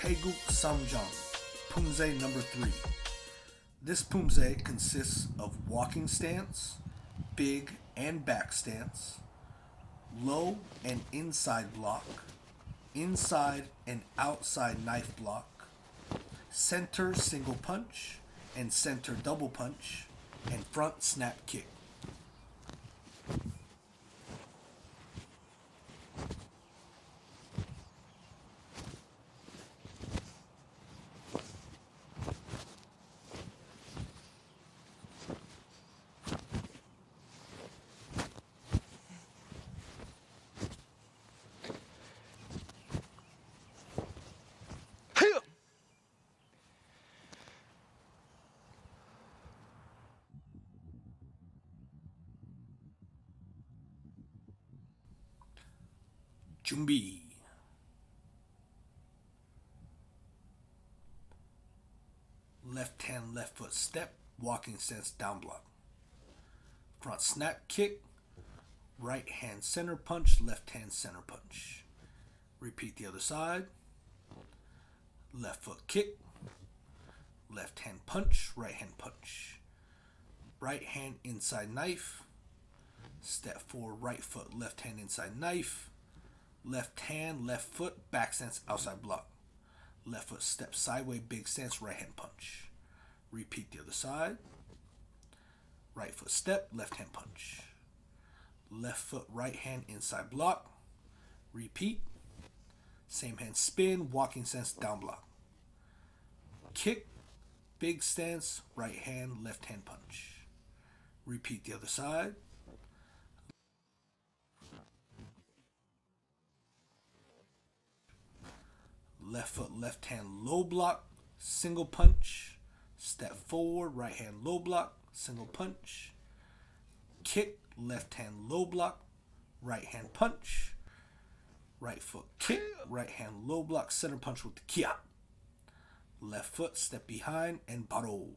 Tae Guk Jang, Poomsae number 3. This poomse consists of walking stance, big and back stance, low and inside block, inside and outside knife block, center single punch and center double punch, and front snap kick. 준비. Left hand, left foot step, walking stance down block. Front snap kick, right hand center punch, left hand center punch. Repeat the other side. Left foot kick, left hand punch, right hand punch. Right hand inside knife. Step forward, right foot, left hand inside knife. Left hand, left foot, back stance, outside block. Left foot step sideways, big stance, right hand punch. Repeat the other side. Right foot step, left hand punch. Left foot, right hand inside block. Repeat. Same hand spin, walking stance, down block. Kick, big stance, right hand, left hand punch. Repeat the other side. Left foot, left hand, low block, single punch. Step forward, right hand, low block, single punch. Kick, left hand, low block, right hand punch. Right foot kick, right hand, low block, center punch with the kia. Left foot, step behind, and baro.